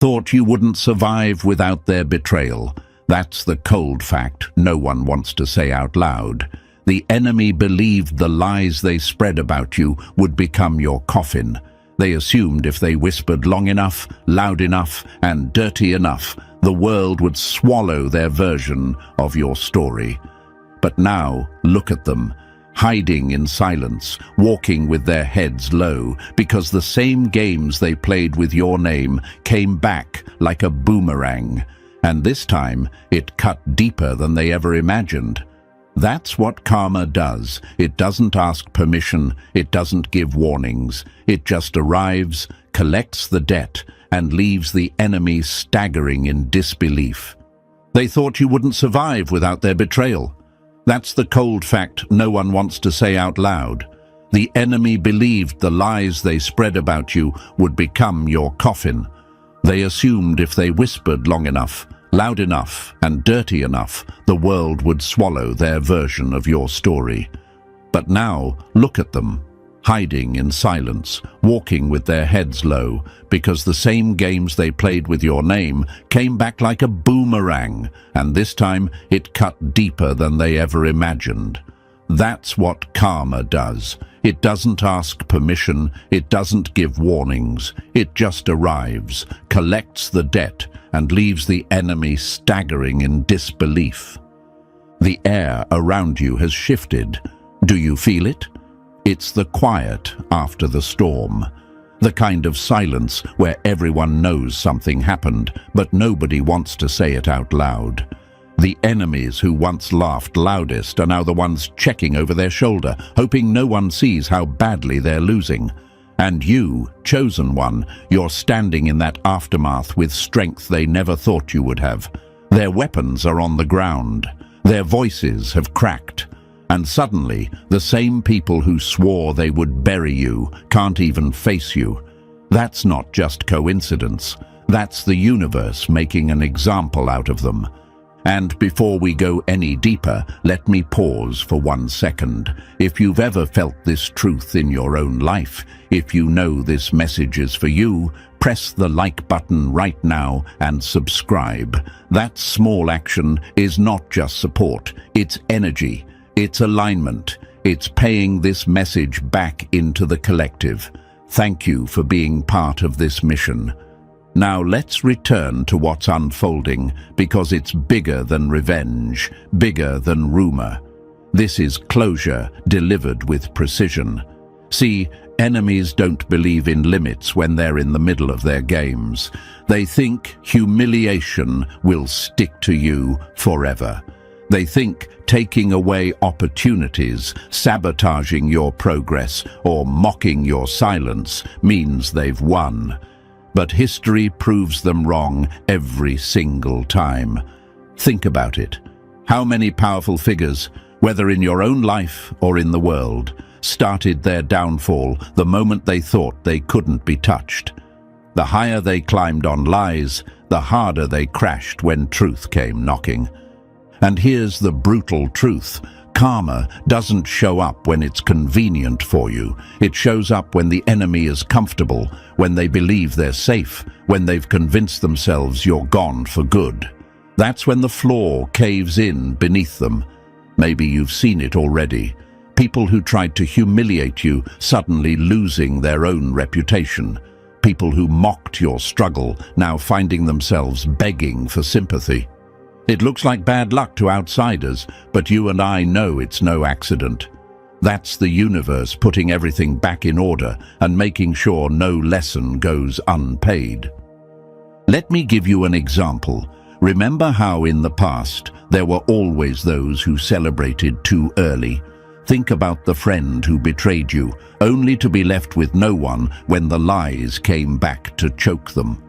thought you wouldn't survive without their betrayal. That's the cold fact no one wants to say out loud. The enemy believed the lies they spread about you would become your coffin. They assumed if they whispered long enough, loud enough, and dirty enough, the world would swallow their version of your story. But now, look at them, hiding in silence, walking with their heads low, because the same games they played with your name came back like a boomerang. And this time, it cut deeper than they ever imagined. That's what karma does. It doesn't ask permission, it doesn't give warnings. It just arrives, collects the debt, and leaves the enemy staggering in disbelief. They thought you wouldn't survive without their betrayal. That's the cold fact no one wants to say out loud. The enemy believed the lies they spread about you would become your coffin. They assumed if they whispered long enough, loud enough, and dirty enough, the world would swallow their version of your story. But now, look at them, hiding in silence, walking with their heads low, because the same games they played with your name came back like a boomerang, and this time it cut deeper than they ever imagined. That's what karma does. It doesn't ask permission, it doesn't give warnings. It just arrives, collects the debt, and leaves the enemy staggering in disbelief. The air around you has shifted. Do you feel it? It's the quiet after the storm. The kind of silence where everyone knows something happened, but nobody wants to say it out loud. The enemies who once laughed loudest are now the ones checking over their shoulder, hoping no one sees how badly they're losing. And you, chosen one, you're standing in that aftermath with strength they never thought you would have. Their weapons are on the ground. Their voices have cracked. And suddenly, the same people who swore they would bury you can't even face you. That's not just coincidence. That's the universe making an example out of them. And before we go any deeper, let me pause for 1 second. If you've ever felt this truth in your own life, if you know this message is for you, press the like button right now and subscribe. That small action is not just support, it's energy, it's alignment, it's paying this message back into the collective. Thank you for being part of this mission. Now let's return to what's unfolding, because it's bigger than revenge, bigger than rumor. This is closure delivered with precision. See, enemies don't believe in limits when they're in the middle of their games. They think humiliation will stick to you forever. They think taking away opportunities, sabotaging your progress, or mocking your silence means they've won. But history proves them wrong every single time. Think about it. How many powerful figures, whether in your own life or in the world, started their downfall the moment they thought they couldn't be touched? The higher they climbed on lies, the harder they crashed when truth came knocking. And here's the brutal truth. Karma doesn't show up when it's convenient for you. It shows up when the enemy is comfortable, when they believe they're safe, when they've convinced themselves you're gone for good. That's when the floor caves in beneath them. Maybe you've seen it already. People who tried to humiliate you suddenly losing their own reputation. People who mocked your struggle now finding themselves begging for sympathy. It looks like bad luck to outsiders, but you and I know it's no accident. That's the universe putting everything back in order and making sure no lesson goes unpaid. Let me give you an example. Remember how in the past there were always those who celebrated too early? Think about the friend who betrayed you, only to be left with no one when the lies came back to choke them.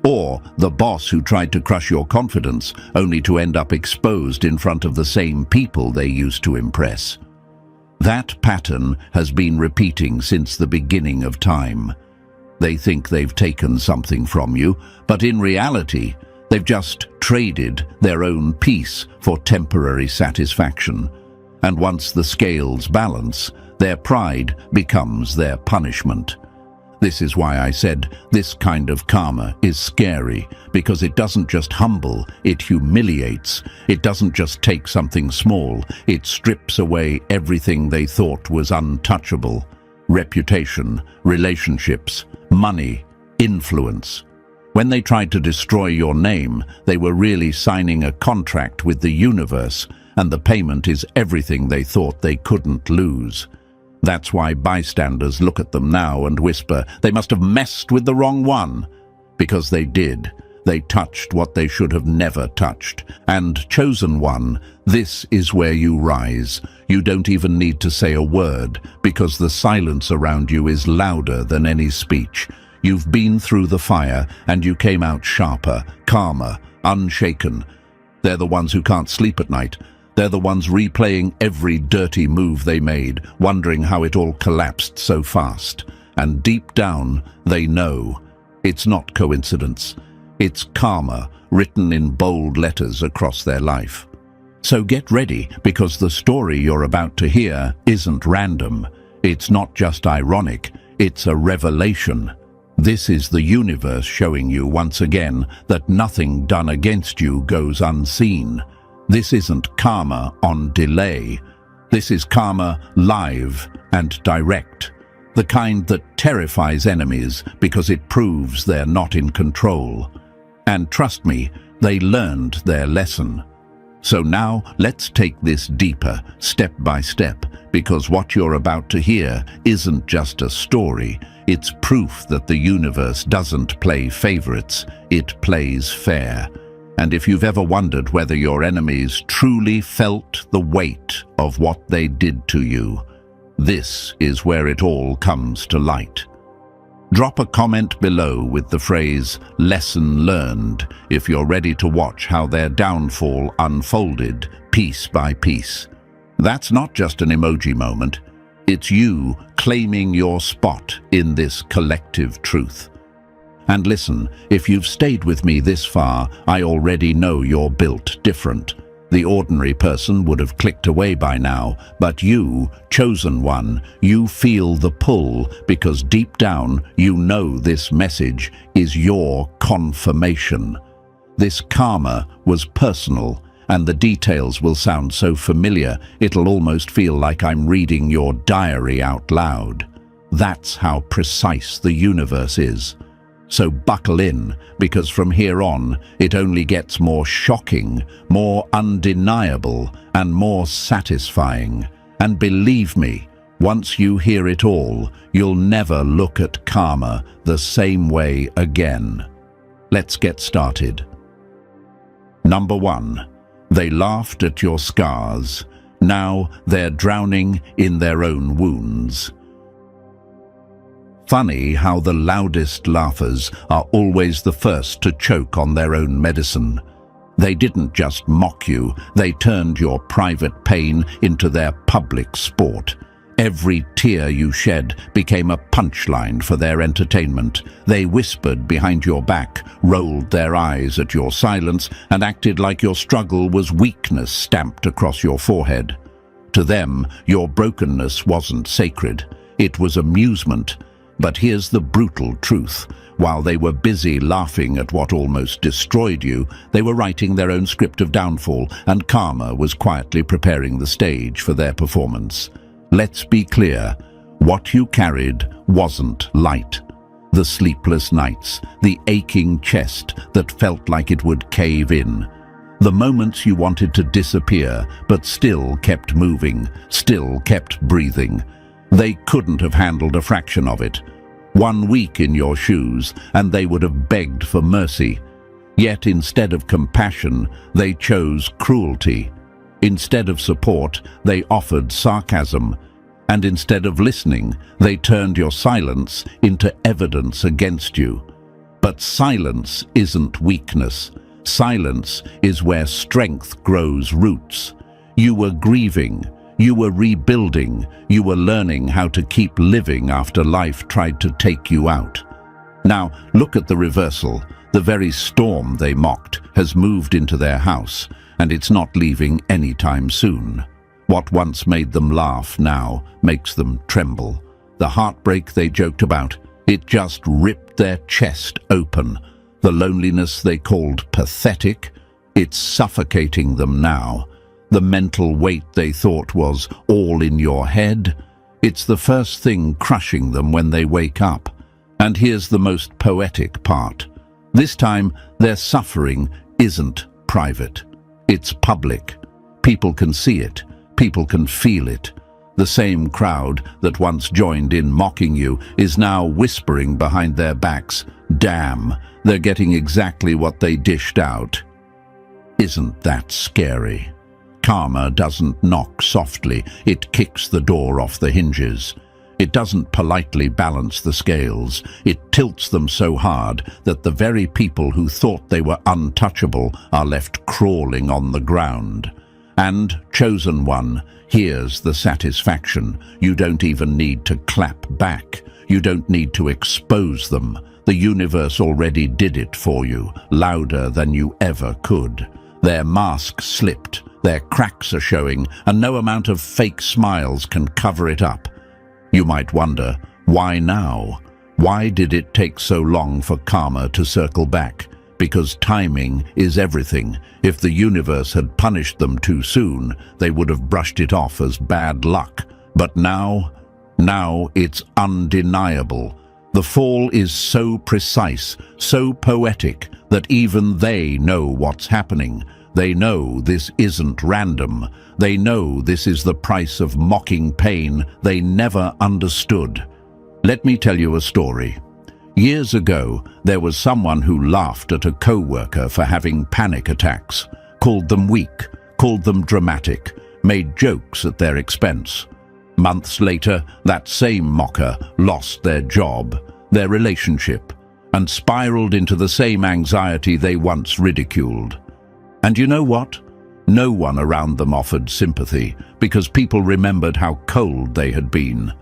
Or the boss who tried to crush your confidence, only to end up exposed in front of the same people they used to impress. That pattern has been repeating since the beginning of time. They think they've taken something from you, but in reality, they've just traded their own peace for temporary satisfaction. And once the scales balance, their pride becomes their punishment. This is why I said this kind of karma is scary, because it doesn't just humble, it humiliates. It doesn't just take something small, it strips away everything they thought was untouchable. Reputation, relationships, money, influence. When they tried to destroy your name, they were really signing a contract with the universe, and the payment is everything they thought they couldn't lose. That's why bystanders look at them now and whisper, they must have messed with the wrong one. Because they did. They touched what they should have never touched. And chosen one, this is where you rise. You don't even need to say a word, because the silence around you is louder than any speech. You've been through the fire, and you came out sharper, calmer, unshaken. They're the ones who can't sleep at night. They're the ones replaying every dirty move they made, wondering how it all collapsed so fast. And deep down, they know. It's not coincidence. It's karma, written in bold letters across their life. So get ready, because the story you're about to hear isn't random. It's not just ironic, it's a revelation. This is the universe showing you once again that nothing done against you goes unseen. This isn't karma on delay. This is karma live and direct. The kind that terrifies enemies because it proves they're not in control. And trust me, they learned their lesson. So now let's take this deeper, step by step, because what you're about to hear isn't just a story. It's proof that the universe doesn't play favorites, it plays fair. And if you've ever wondered whether your enemies truly felt the weight of what they did to you, this is where it all comes to light. Drop a comment below with the phrase "lesson learned" if you're ready to watch how their downfall unfolded piece by piece. That's not just an emoji moment. It's you claiming your spot in this collective truth. And listen, if you've stayed with me this far, I already know you're built different. The ordinary person would have clicked away by now, but you, chosen one, you feel the pull because deep down you know this message is your confirmation. This karma was personal, and the details will sound so familiar it'll almost feel like I'm reading your diary out loud. That's how precise the universe is. So buckle in, because from here on, it only gets more shocking, more undeniable, and more satisfying. And believe me, once you hear it all, you'll never look at karma the same way again. Let's get started. Number 1. They laughed at your scars. Now they're drowning in their own wounds. Funny how the loudest laughers are always the first to choke on their own medicine. They didn't just mock you, they turned your private pain into their public sport. Every tear you shed became a punchline for their entertainment. They whispered behind your back, rolled their eyes at your silence, and acted like your struggle was weakness stamped across your forehead. To them, your brokenness wasn't sacred. It was amusement. But here's the brutal truth. While they were busy laughing at what almost destroyed you, they were writing their own script of downfall, and karma was quietly preparing the stage for their performance. Let's be clear. What you carried wasn't light. The sleepless nights, the aching chest that felt like it would cave in. The moments you wanted to disappear, but still kept moving, still kept breathing. They couldn't have handled a fraction of it. 1 week in your shoes, and they would have begged for mercy. Yet instead of compassion, they chose cruelty. Instead of support, they offered sarcasm. And instead of listening, they turned your silence into evidence against you. But silence isn't weakness. Silence is where strength grows roots. You were grieving. You were rebuilding. You were learning how to keep living after life tried to take you out. Now, look at the reversal. The very storm they mocked has moved into their house, and it's not leaving anytime soon. What once made them laugh now makes them tremble. The heartbreak they joked about, It just ripped their chest open. The loneliness they called pathetic, it's suffocating them now. The mental weight they thought was all in your head, it's the first thing crushing them when they wake up. And here's the most poetic part. This time, their suffering isn't private. It's public. People can see it. People can feel it. The same crowd that once joined in mocking you is now whispering behind their backs, "Damn, they're getting exactly what they dished out." Isn't that scary? Karma doesn't knock softly, it kicks the door off the hinges. It doesn't politely balance the scales, it tilts them so hard that the very people who thought they were untouchable are left crawling on the ground. And, chosen one, here's the satisfaction. You don't even need to clap back. You don't need to expose them. The universe already did it for you, louder than you ever could. Their mask slipped, their cracks are showing, and no amount of fake smiles can cover it up. You might wonder, why now? Why did it take so long for karma to circle back? Because timing is everything. If the universe had punished them too soon, they would have brushed it off as bad luck. But now it's undeniable. The fall is so precise, so poetic, that even they know what's happening. They know this isn't random. They know this is the price of mocking pain they never understood. Let me tell you a story. Years ago, there was someone who laughed at a co-worker for having panic attacks, called them weak, called them dramatic, made jokes at their expense. Months later, that same mocker lost their job, their relationship, and spiraled into the same anxiety they once ridiculed. And you know what? No one around them offered sympathy because people remembered how cold they had been.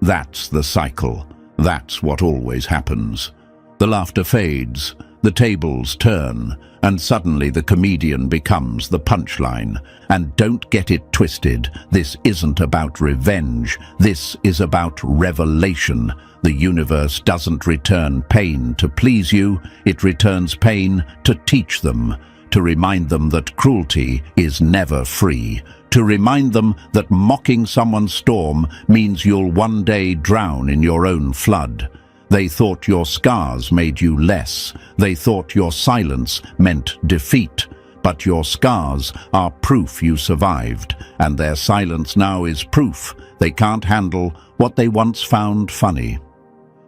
That's the cycle. That's what always happens. The laughter fades, the tables turn, and suddenly the comedian becomes the punchline. And don't get it twisted, this isn't about revenge, this is about revelation. The universe doesn't return pain to please you, it returns pain to teach them, to remind them that cruelty is never free, to remind them that mocking someone's storm means you'll one day drown in your own flood. They thought your scars made you less. They thought your silence meant defeat. But your scars are proof you survived, and their silence now is proof they can't handle what they once found funny.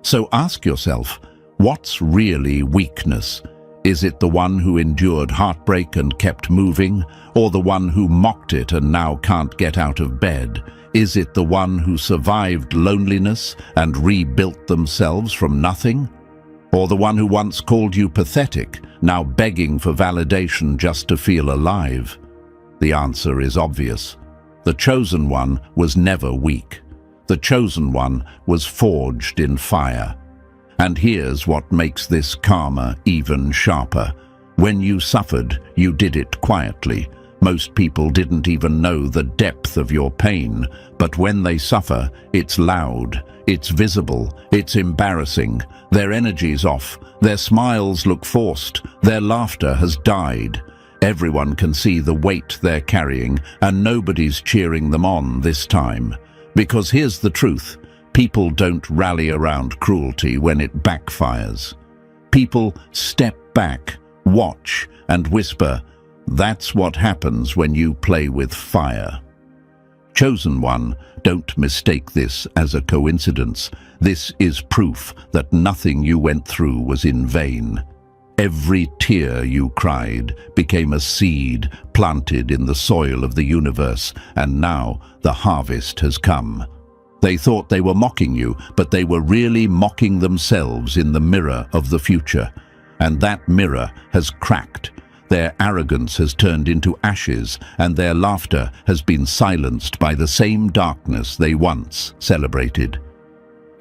So ask yourself, what's really weakness? Is it the one who endured heartbreak and kept moving, or the one who mocked it and now can't get out of bed? Is it the one who survived loneliness and rebuilt themselves from nothing? Or the one who once called you pathetic, now begging for validation just to feel alive? The answer is obvious. The chosen one was never weak. The chosen one was forged in fire. And here's what makes this karma even sharper. When you suffered, you did it quietly. Most people didn't even know the depth of your pain, but when they suffer, it's loud, it's visible, it's embarrassing. Their energy's off, their smiles look forced, their laughter has died. Everyone can see the weight they're carrying, and nobody's cheering them on this time. Because here's the truth. People don't rally around cruelty when it backfires. People step back, watch, and whisper, "That's what happens when you play with fire." Chosen one, don't mistake this as a coincidence. This is proof that nothing you went through was in vain. Every tear you cried became a seed planted in the soil of the universe, and now the harvest has come. They thought they were mocking you, but they were really mocking themselves in the mirror of the future. And that mirror has cracked. Their arrogance has turned into ashes, and their laughter has been silenced by the same darkness they once celebrated.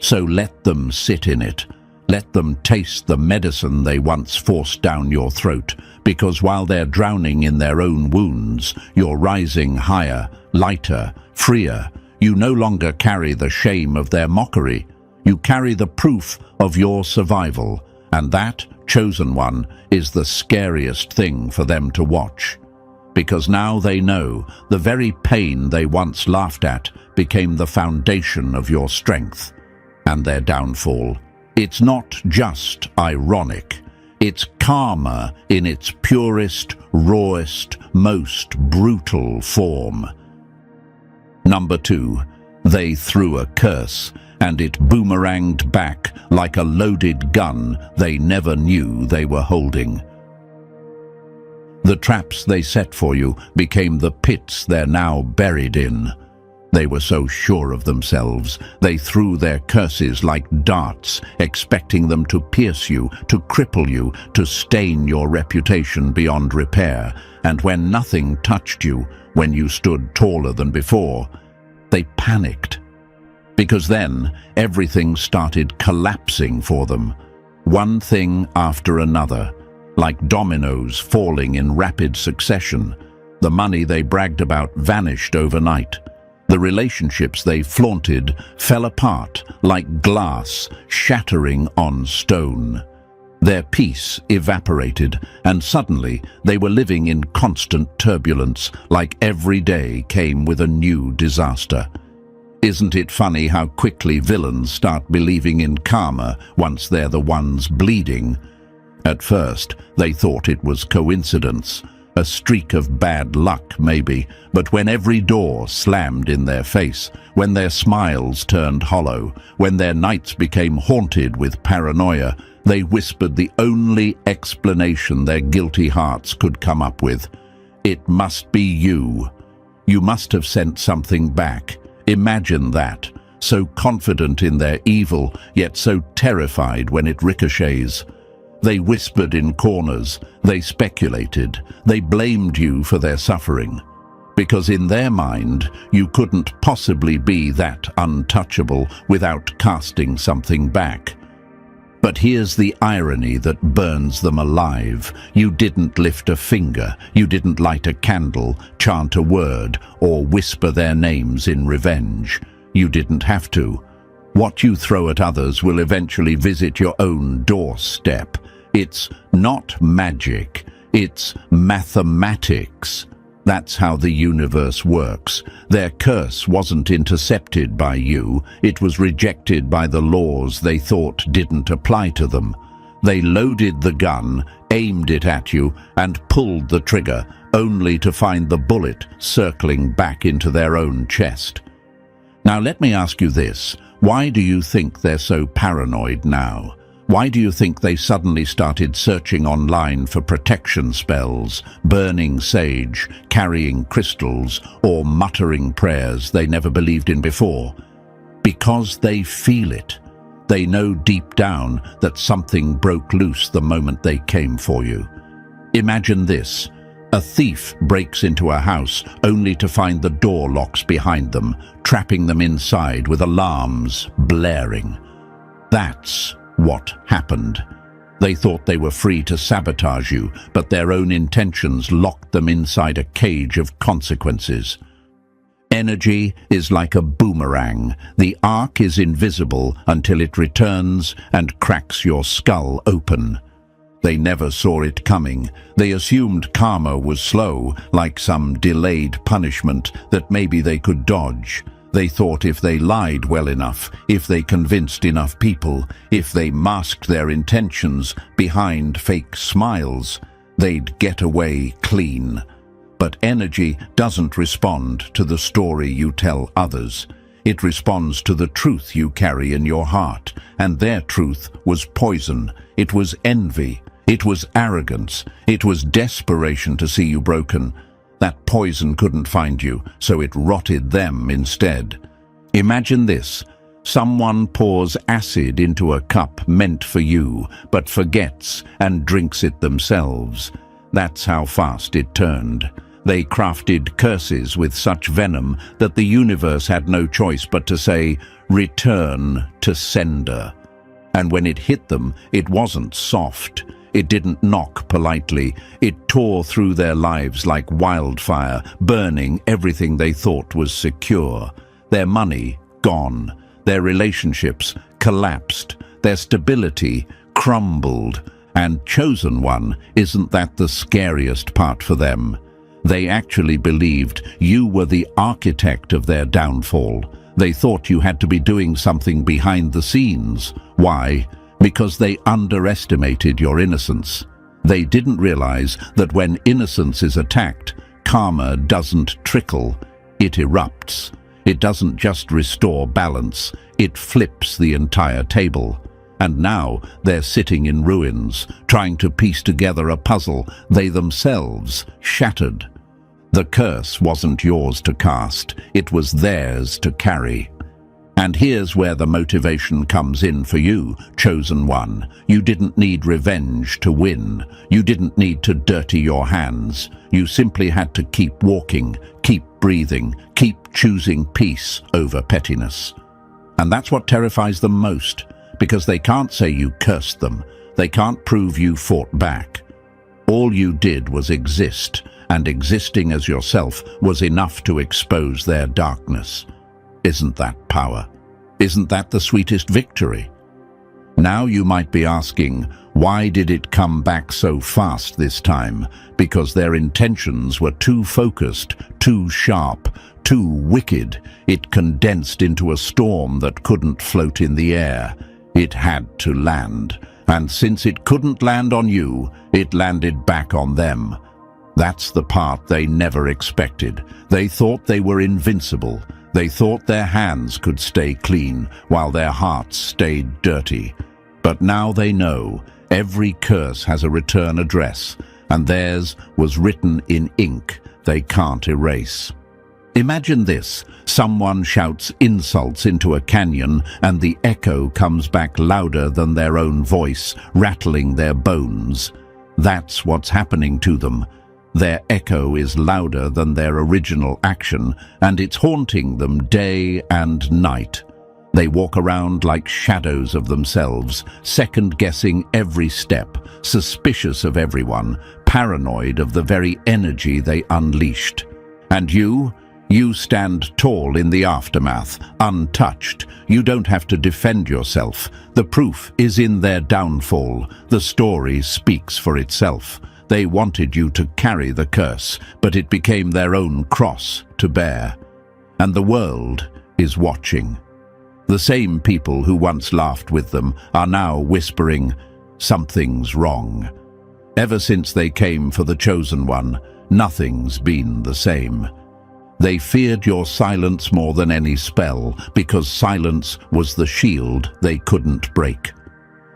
So let them sit in it. Let them taste the medicine they once forced down your throat, because while they're drowning in their own wounds, you're rising higher, lighter, freer. You no longer carry the shame of their mockery. You carry the proof of your survival, and that, chosen one, is the scariest thing for them to watch. Because now they know the very pain they once laughed at became the foundation of your strength and their downfall. It's not just ironic. It's karma in its purest, rawest, most brutal form. Number 2. They threw a curse, and it boomeranged back like a loaded gun they never knew they were holding. The traps they set for you became the pits they're now buried in. They were so sure of themselves, they threw their curses like darts, expecting them to pierce you, to cripple you, to stain your reputation beyond repair. And when nothing touched you, when you stood taller than before, they panicked. Because then, everything started collapsing for them, one thing after another, like dominoes falling in rapid succession. The money they bragged about vanished overnight. The relationships they flaunted fell apart like glass shattering on stone. Their peace evaporated, and suddenly they were living in constant turbulence, like every day came with a new disaster. Isn't it funny how quickly villains start believing in karma once they're the ones bleeding? At first, they thought it was coincidence, a streak of bad luck maybe, but when every door slammed in their face, when their smiles turned hollow, when their nights became haunted with paranoia, they whispered the only explanation their guilty hearts could come up with. It must be you. You must have sent something back. Imagine that, so confident in their evil, yet so terrified when it ricochets. They whispered in corners, they speculated, they blamed you for their suffering. Because in their mind, you couldn't possibly be that untouchable without casting something back. But here's the irony that burns them alive. You didn't lift a finger, you didn't light a candle, chant a word, or whisper their names in revenge. You didn't have to. What you throw at others will eventually visit your own doorstep. It's not magic, it's mathematics. That's how the universe works. Their curse wasn't intercepted by you, it was rejected by the laws they thought didn't apply to them. They loaded the gun, aimed it at you, and pulled the trigger, only to find the bullet circling back into their own chest. Now let me ask you this. Why do you think they're so paranoid now? Why do you think they suddenly started searching online for protection spells, burning sage, carrying crystals, or muttering prayers they never believed in before? Because they feel it. They know deep down that something broke loose the moment they came for you. Imagine this. A thief breaks into a house only to find the door locks behind them, trapping them inside with alarms blaring. That's what happened. They thought they were free to sabotage you, but their own intentions locked them inside a cage of consequences. Energy is like a boomerang. The arc is invisible until it returns and cracks your skull open. They never saw it coming. They assumed karma was slow, like some delayed punishment that maybe they could dodge. They thought if they lied well enough, if they convinced enough people, if they masked their intentions behind fake smiles, they'd get away clean. But energy doesn't respond to the story you tell others. It responds to the truth you carry in your heart, and their truth was poison. It was envy. It was arrogance. It was desperation to see you broken. That poison couldn't find you, so it rotted them instead. Imagine this. Someone pours acid into a cup meant for you, but forgets and drinks it themselves. That's how fast it turned. They crafted curses with such venom that the universe had no choice but to say, "Return to sender." And when it hit them, it wasn't soft. It didn't knock politely. It tore through their lives like wildfire, burning everything they thought was secure. Their money, gone. Their relationships, collapsed, their stability crumbled. And Chosen One, isn't that the scariest part for them? They actually believed you were the architect of their downfall. They thought you had to be doing something behind the scenes. Why? Because they underestimated your innocence. They didn't realize that when innocence is attacked, karma doesn't trickle, it erupts. It doesn't just restore balance, it flips the entire table. And now they're sitting in ruins, trying to piece together a puzzle they themselves shattered. The curse wasn't yours to cast, it was theirs to carry. And here's where the motivation comes in for you, Chosen One. You didn't need revenge to win. You didn't need to dirty your hands. You simply had to keep walking, keep breathing, keep choosing peace over pettiness. And that's what terrifies them most. Because they can't say you cursed them. They can't prove you fought back. All you did was exist, and existing as yourself was enough to expose their darkness. Isn't that power? Isn't that the sweetest victory? Now you might be asking, why did it come back so fast this time? Because their intentions were too focused, too sharp, too wicked. It condensed into a storm that couldn't float in the air. It had to land, and since it couldn't land on you, it landed back on them. That's the part they never expected. They thought they were invincible. They thought their hands could stay clean, while their hearts stayed dirty. But now they know every curse has a return address, and theirs was written in ink they can't erase. Imagine this. Someone shouts insults into a canyon and the echo comes back louder than their own voice, rattling their bones. That's what's happening to them. Their echo is louder than their original action, and it's haunting them day and night. They walk around like shadows of themselves, second-guessing every step, suspicious of everyone, paranoid of the very energy they unleashed. And you stand tall in the aftermath, untouched. You don't have to defend yourself. The proof is in their downfall. The story speaks for itself. They wanted you to carry the curse, but it became their own cross to bear. And the world is watching. The same people who once laughed with them are now whispering, "Something's wrong." Ever since they came for the Chosen One, nothing's been the same. They feared your silence more than any spell, because silence was the shield they couldn't break.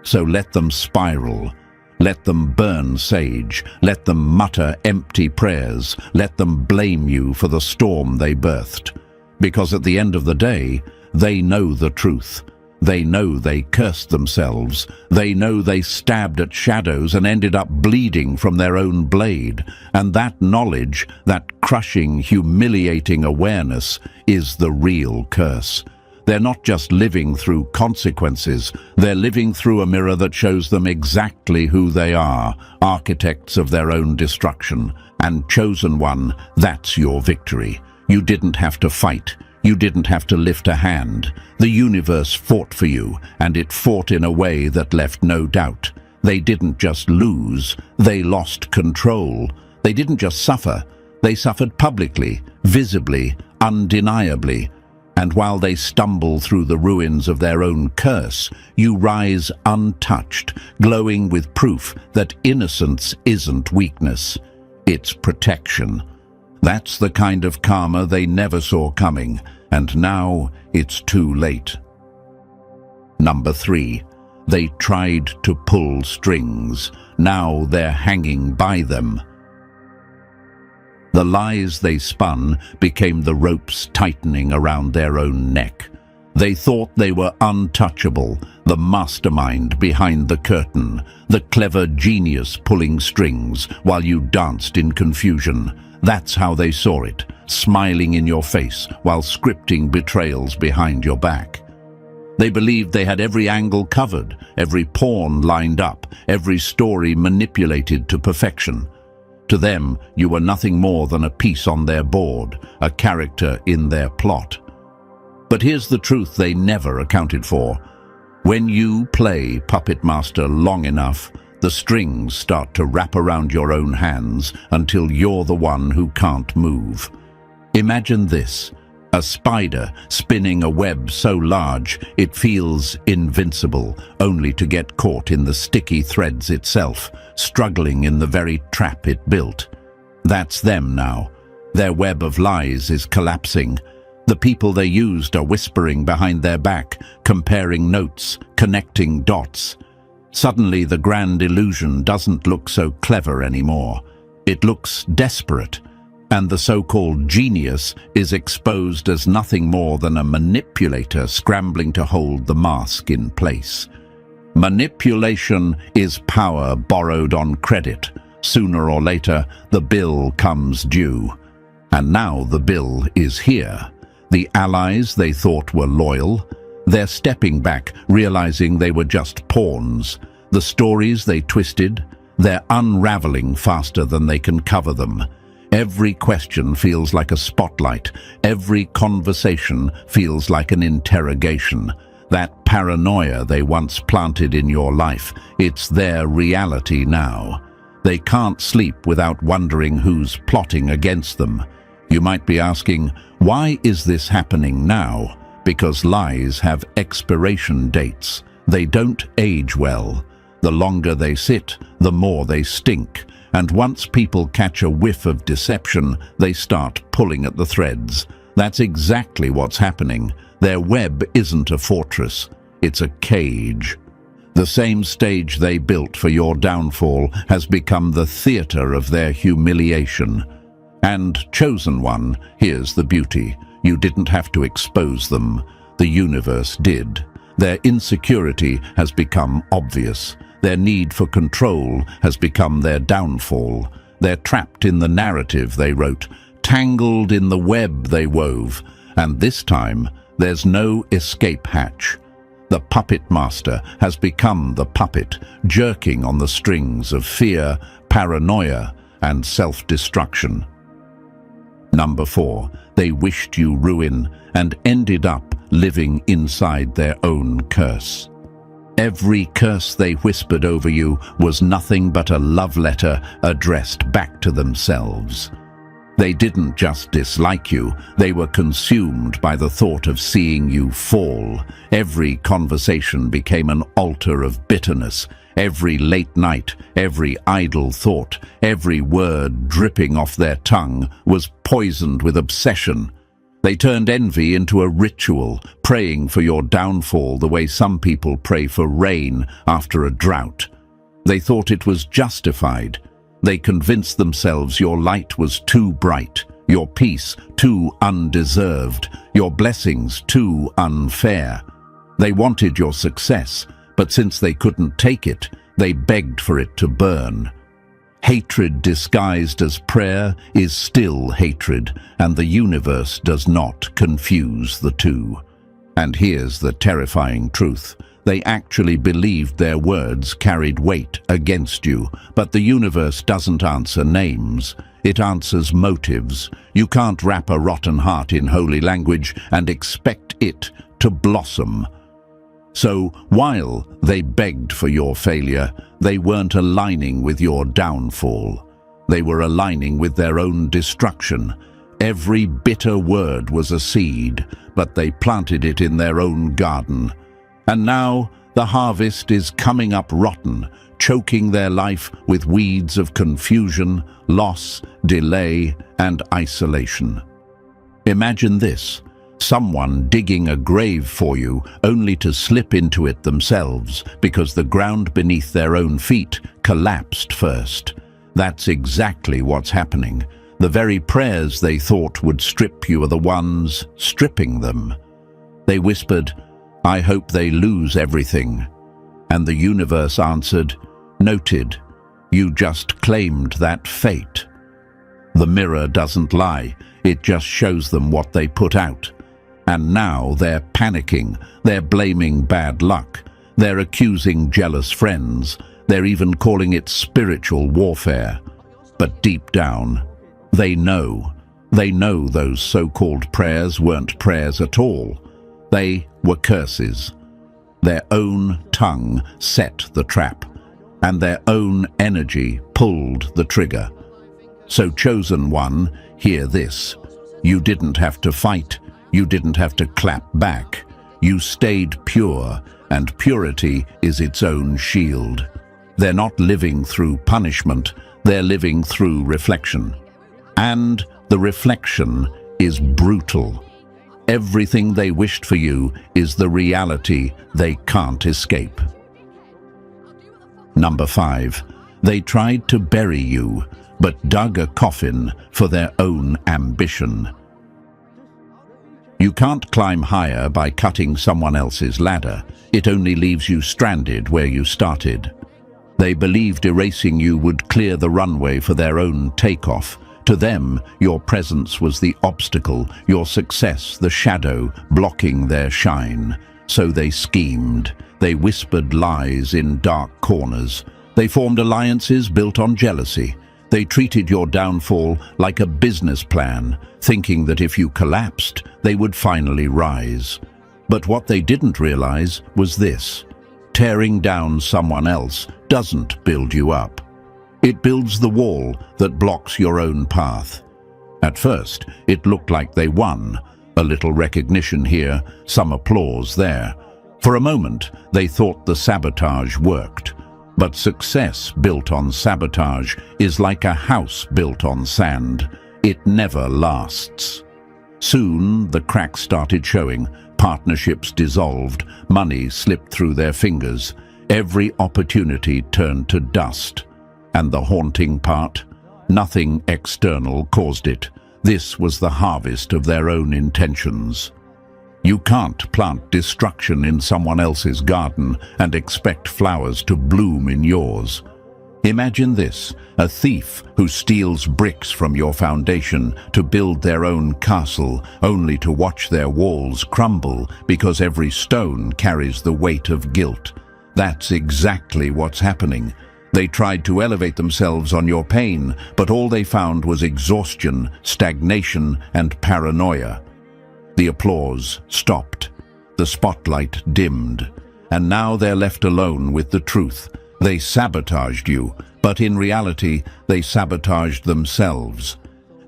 So let them spiral. Let them burn sage. Let them mutter empty prayers. Let them blame you for the storm they birthed. Because at the end of the day, they know the truth. They know they cursed themselves. They know they stabbed at shadows and ended up bleeding from their own blade. And that knowledge, that crushing, humiliating awareness, is the real curse. They're not just living through consequences. They're living through a mirror that shows them exactly who they are, architects of their own destruction. And Chosen One, that's your victory. You didn't have to fight. You didn't have to lift a hand. The universe fought for you, and it fought in a way that left no doubt. They didn't just lose, they lost control. They didn't just suffer, they suffered publicly, visibly, undeniably. And while they stumble through the ruins of their own curse, you rise untouched, glowing with proof that innocence isn't weakness, it's protection. That's the kind of karma they never saw coming, and now it's too late. Number 3. They tried to pull strings. Now they're hanging by them. The lies they spun became the ropes tightening around their own neck. They thought they were untouchable, the mastermind behind the curtain, the clever genius pulling strings while you danced in confusion. That's how they saw it, smiling in your face while scripting betrayals behind your back. They believed they had every angle covered, every pawn lined up, every story manipulated to perfection. To them, you were nothing more than a piece on their board, a character in their plot. But here's the truth they never accounted for. When you play Puppet Master long enough, the strings start to wrap around your own hands until you're the one who can't move. Imagine this: a spider spinning a web so large it feels invincible, only to get caught in the sticky threads itself, struggling in the very trap it built. That's them now. Their web of lies is collapsing. The people they used are whispering behind their back, comparing notes, connecting dots. Suddenly, the grand illusion doesn't look so clever anymore. It looks desperate, and the so-called genius is exposed as nothing more than a manipulator scrambling to hold the mask in place. Manipulation is power borrowed on credit. Sooner or later, the bill comes due. And now the bill is here. The allies they thought were loyal, they're stepping back, realizing they were just pawns. The stories they twisted, they're unraveling faster than they can cover them. Every question feels like a spotlight. Every conversation feels like an interrogation. That paranoia they once planted in your life, it's their reality now. They can't sleep without wondering who's plotting against them. You might be asking, why is this happening now? Because lies have expiration dates. They don't age well. The longer they sit, the more they stink. And once people catch a whiff of deception, they start pulling at the threads. That's exactly what's happening. Their web isn't a fortress, it's a cage. The same stage they built for your downfall has become the theater of their humiliation. And, chosen one, here's the beauty. You didn't have to expose them. The universe did. Their insecurity has become obvious. Their need for control has become their downfall. They're trapped in the narrative they wrote, tangled in the web they wove. And this time, there's no escape hatch. The puppet master has become the puppet, jerking on the strings of fear, paranoia, and self-destruction. Number 4, they wished you ruin and ended up living inside their own curse. Every curse they whispered over you was nothing but a love letter addressed back to themselves. They didn't just dislike you, they were consumed by the thought of seeing you fall. Every conversation became an altar of bitterness. Every late night, every idle thought, every word dripping off their tongue was poisoned with obsession. They turned envy into a ritual, praying for your downfall the way some people pray for rain after a drought. They thought it was justified. They convinced themselves your light was too bright, your peace too undeserved, your blessings too unfair. They wanted your success, but since they couldn't take it, they begged for it to burn. Hatred disguised as prayer is still hatred, and the universe does not confuse the two. And here's the terrifying truth. They actually believed their words carried weight against you, but the universe doesn't answer names. It answers motives. You can't wrap a rotten heart in holy language and expect it to blossom. So, while they begged for your failure, they weren't aligning with your downfall. They were aligning with their own destruction. Every bitter word was a seed, but they planted it in their own garden. And now, the harvest is coming up rotten, choking their life with weeds of confusion, loss, delay, and isolation. Imagine this. Someone digging a grave for you only to slip into it themselves because the ground beneath their own feet collapsed first. That's exactly what's happening. The very prayers they thought would strip you are the ones stripping them. They whispered, "I hope they lose everything." And the universe answered, "Noted, you just claimed that fate." The mirror doesn't lie, it just shows them what they put out. And now they're panicking, they're blaming bad luck, they're accusing jealous friends, they're even calling it spiritual warfare. But deep down, they know those so-called prayers weren't prayers at all. They were curses. Their own tongue set the trap, and their own energy pulled the trigger. So, chosen one, hear this. You didn't have to fight. You didn't have to clap back. You stayed pure, and purity is its own shield. They're not living through punishment. They're living through reflection. And the reflection is brutal. Everything they wished for you is the reality they can't escape. Number 5. They tried to bury you, but dug a coffin for their own ambition. You can't climb higher by cutting someone else's ladder. It only leaves you stranded where you started. They believed erasing you would clear the runway for their own takeoff. To them, your presence was the obstacle, your success the shadow blocking their shine. So they schemed. They whispered lies in dark corners. They formed alliances built on jealousy. They treated your downfall like a business plan, thinking that if you collapsed, they would finally rise. But what they didn't realize was this: tearing down someone else doesn't build you up. It builds the wall that blocks your own path. At first, it looked like they won. A little recognition here, some applause there. For a moment, they thought the sabotage worked. But success built on sabotage is like a house built on sand. It never lasts. Soon, the cracks started showing. Partnerships dissolved. Money slipped through their fingers. Every opportunity turned to dust. And the haunting part? Nothing external caused it. This was the harvest of their own intentions. You can't plant destruction in someone else's garden and expect flowers to bloom in yours. Imagine this: a thief who steals bricks from your foundation to build their own castle, only to watch their walls crumble because every stone carries the weight of guilt. That's exactly what's happening. They tried to elevate themselves on your pain, but all they found was exhaustion, stagnation, and paranoia. The applause stopped. The spotlight dimmed. And now they're left alone with the truth. They sabotaged you, but in reality, they sabotaged themselves.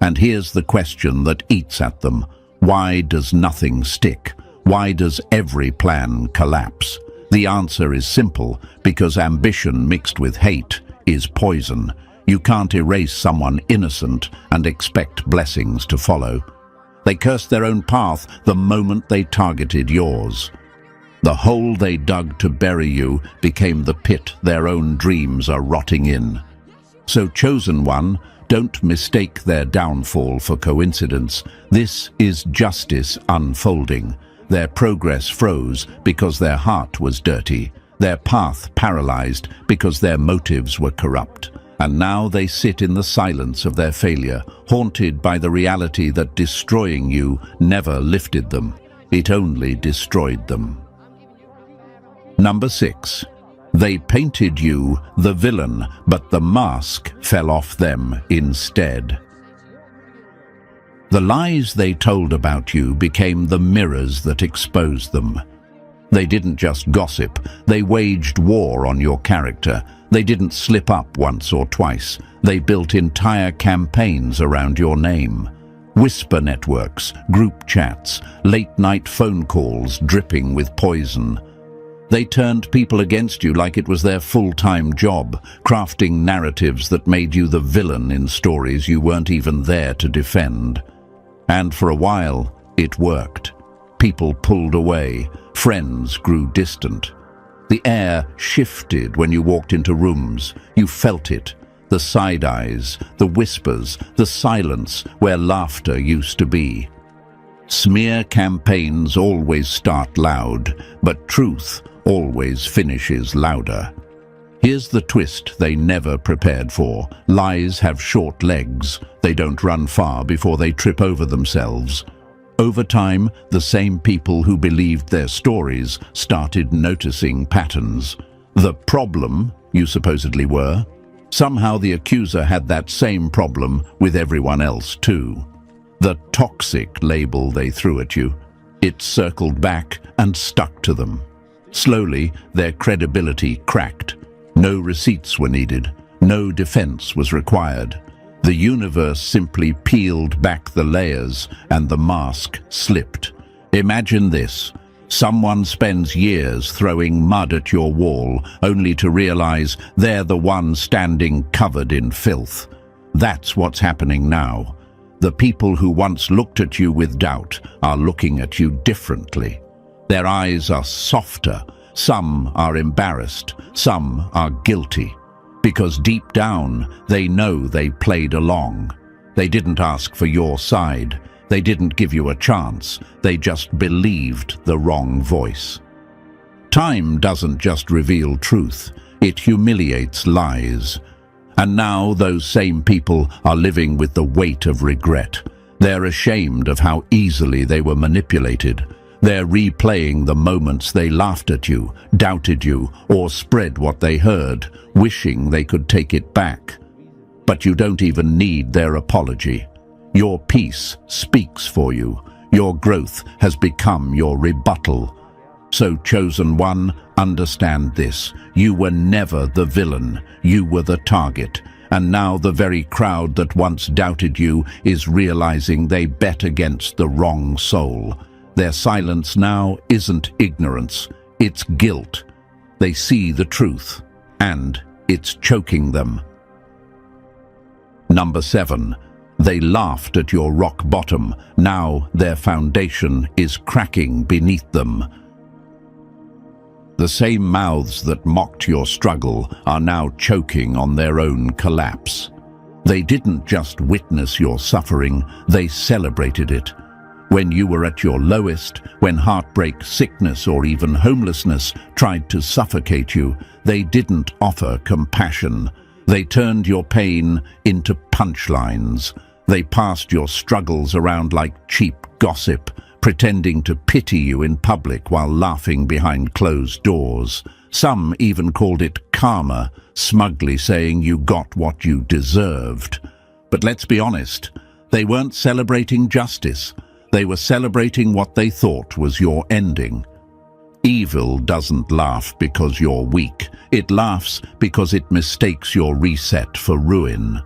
And here's the question that eats at them. Why does nothing stick? Why does every plan collapse? The answer is simple: because ambition mixed with hate is poison. You can't erase someone innocent and expect blessings to follow. They cursed their own path the moment they targeted yours. The hole they dug to bury you became the pit their own dreams are rotting in. So, chosen one, don't mistake their downfall for coincidence. This is justice unfolding. Their progress froze because their heart was dirty, their path paralyzed because their motives were corrupt. And now they sit in the silence of their failure, haunted by the reality that destroying you never lifted them. It only destroyed them. Number 6. They painted you the villain, but the mask fell off them instead. The lies they told about you became the mirrors that exposed them. They didn't just gossip, they waged war on your character. They didn't slip up once or twice. They built entire campaigns around your name. Whisper networks, group chats, late-night phone calls dripping with poison. They turned people against you like it was their full-time job, crafting narratives that made you the villain in stories you weren't even there to defend. And for a while, it worked. People pulled away. Friends grew distant. The air shifted when you walked into rooms. You felt it. The side eyes, the whispers, the silence where laughter used to be. Smear campaigns always start loud, but truth always finishes louder. Here's the twist they never prepared for. Lies have short legs. They don't run far before they trip over themselves. Over time, the same people who believed their stories started noticing patterns. The problem you supposedly were, somehow the accuser had that same problem with everyone else too. The toxic label they threw at you, it circled back and stuck to them. Slowly, their credibility cracked. No receipts were needed. No defense was required. The universe simply peeled back the layers and the mask slipped. Imagine this. Someone spends years throwing mud at your wall only to realize they're the one standing covered in filth. That's what's happening now. The people who once looked at you with doubt are looking at you differently. Their eyes are softer. Some are embarrassed. Some are guilty. Because deep down, they know they played along. They didn't ask for your side. They didn't give you a chance. They just believed the wrong voice. Time doesn't just reveal truth. It humiliates lies. And now those same people are living with the weight of regret. They're ashamed of how easily they were manipulated. They're replaying the moments they laughed at you, doubted you, or spread what they heard, wishing they could take it back. But you don't even need their apology. Your peace speaks for you. Your growth has become your rebuttal. So, chosen one, understand this. You were never the villain. You were the target. And now the very crowd that once doubted you is realizing they bet against the wrong soul. Their silence now isn't ignorance, it's guilt. They see the truth, and it's choking them. Number 7. They laughed at your rock bottom. Now their foundation is cracking beneath them. The same mouths that mocked your struggle are now choking on their own collapse. They didn't just witness your suffering, they celebrated it. When you were at your lowest, when heartbreak, sickness, or even homelessness tried to suffocate you, they didn't offer compassion. They turned your pain into punchlines. They passed your struggles around like cheap gossip, pretending to pity you in public while laughing behind closed doors. Some even called it karma, smugly saying you got what you deserved. But let's be honest, they weren't celebrating justice. They were celebrating what they thought was your ending. Evil doesn't laugh because you're weak. It laughs because it mistakes your reset for ruin.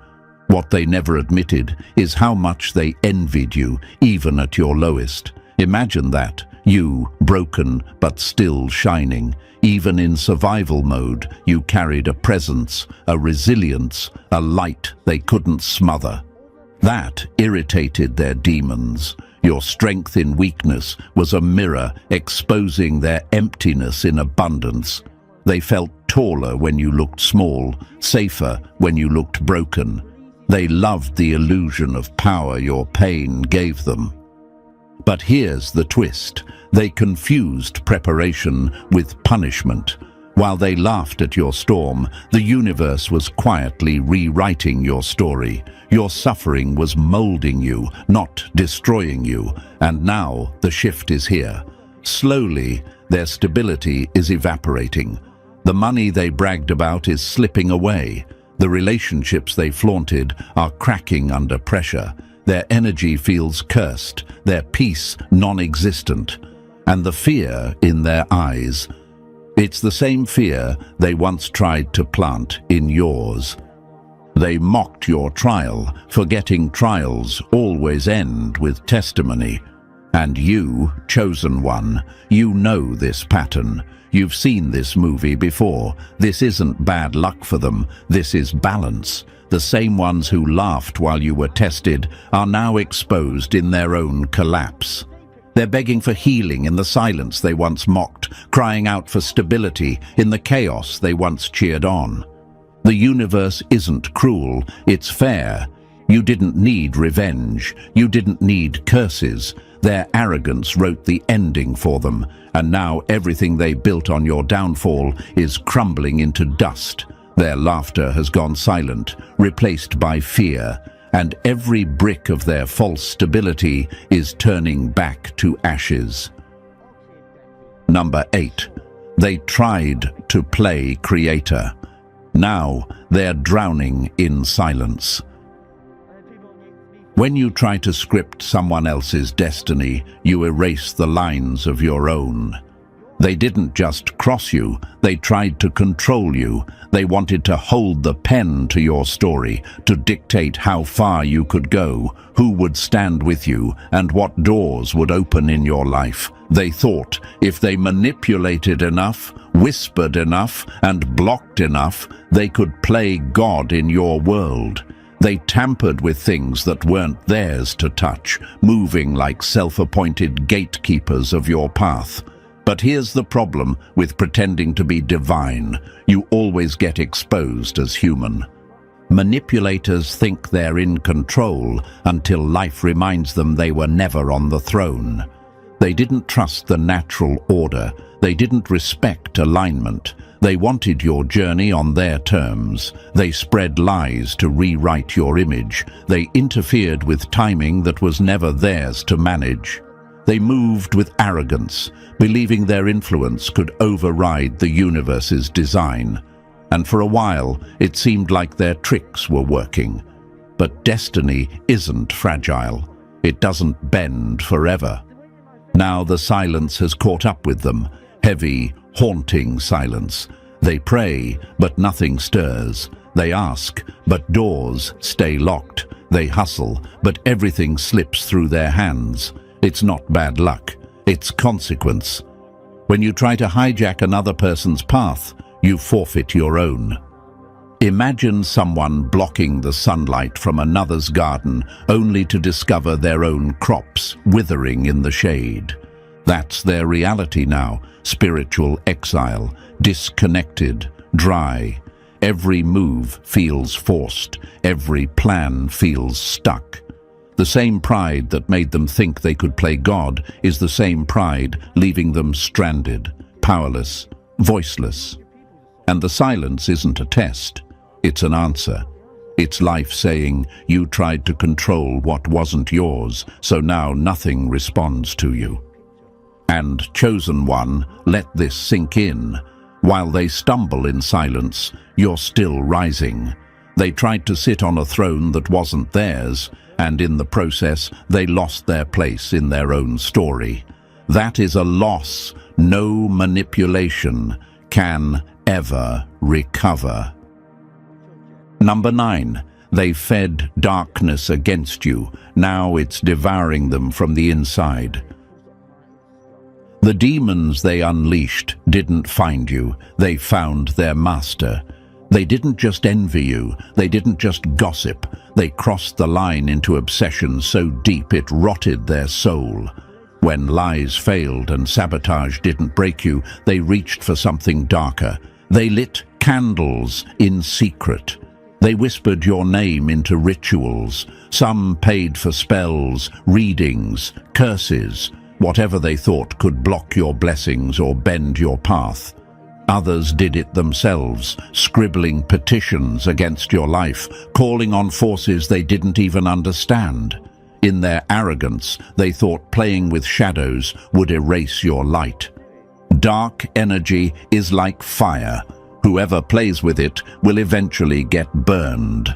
What they never admitted is how much they envied you, even at your lowest. Imagine that, you, broken but still shining. Even in survival mode, you carried a presence, a resilience, a light they couldn't smother. That irritated their demons. Your strength in weakness was a mirror exposing their emptiness in abundance. They felt taller when you looked small, safer when you looked broken. They loved the illusion of power your pain gave them. But here's the twist. They confused preparation with punishment. While they laughed at your storm, the universe was quietly rewriting your story. Your suffering was molding you, not destroying you. And now the shift is here. Slowly, their stability is evaporating. The money they bragged about is slipping away. The relationships they flaunted are cracking under pressure. Their energy feels cursed, their peace non-existent. And the fear in their eyes, it's the same fear they once tried to plant in yours. They mocked your trial, forgetting trials always end with testimony. And you, chosen one, you know this pattern. You've seen this movie before. This isn't bad luck for them. This is balance. The same ones who laughed while you were tested are now exposed in their own collapse. They're begging for healing in the silence they once mocked, crying out for stability in the chaos they once cheered on. The universe isn't cruel, it's fair. You didn't need revenge. You didn't need curses. Their arrogance wrote the ending for them, and now everything they built on your downfall is crumbling into dust. Their laughter has gone silent, replaced by fear, and every brick of their false stability is turning back to ashes. Number 8. They tried to play creator. Now they're drowning in silence. When you try to script someone else's destiny, you erase the lines of your own. They didn't just cross you, they tried to control you. They wanted to hold the pen to your story, to dictate how far you could go, who would stand with you, and what doors would open in your life. They thought if they manipulated enough, whispered enough, and blocked enough, they could play God in your world. They tampered with things that weren't theirs to touch, moving like self-appointed gatekeepers of your path. But here's the problem with pretending to be divine. You always get exposed as human. Manipulators think they're in control until life reminds them they were never on the throne. They didn't trust the natural order. They didn't respect alignment. They wanted your journey on their terms. They spread lies to rewrite your image. They interfered with timing that was never theirs to manage. They moved with arrogance, believing their influence could override the universe's design. And for a while, it seemed like their tricks were working. But destiny isn't fragile. It doesn't bend forever. Now the silence has caught up with them, heavy, haunting silence. They pray, but nothing stirs. They ask, but doors stay locked. They hustle, but everything slips through their hands. It's not bad luck, it's consequence. When you try to hijack another person's path, you forfeit your own. Imagine someone blocking the sunlight from another's garden only to discover their own crops withering in the shade. That's their reality now, spiritual exile, disconnected, dry. Every move feels forced, every plan feels stuck. The same pride that made them think they could play God is the same pride leaving them stranded, powerless, voiceless. And the silence isn't a test, it's an answer. It's life saying, you tried to control what wasn't yours, so now nothing responds to you. And chosen one, let this sink in. While they stumble in silence, you're still rising. They tried to sit on a throne that wasn't theirs, and in the process, they lost their place in their own story. That is a loss no manipulation can ever recover. Number 9. They fed darkness against you. Now it's devouring them from the inside. The demons they unleashed didn't find you. They found their master. They didn't just envy you, they didn't just gossip, they crossed the line into obsession so deep it rotted their soul. When lies failed and sabotage didn't break you, they reached for something darker. They lit candles in secret. They whispered your name into rituals. Some paid for spells, readings, curses, whatever they thought could block your blessings or bend your path. Others did it themselves, scribbling petitions against your life, calling on forces they didn't even understand. In their arrogance, they thought playing with shadows would erase your light. Dark energy is like fire. Whoever plays with it will eventually get burned.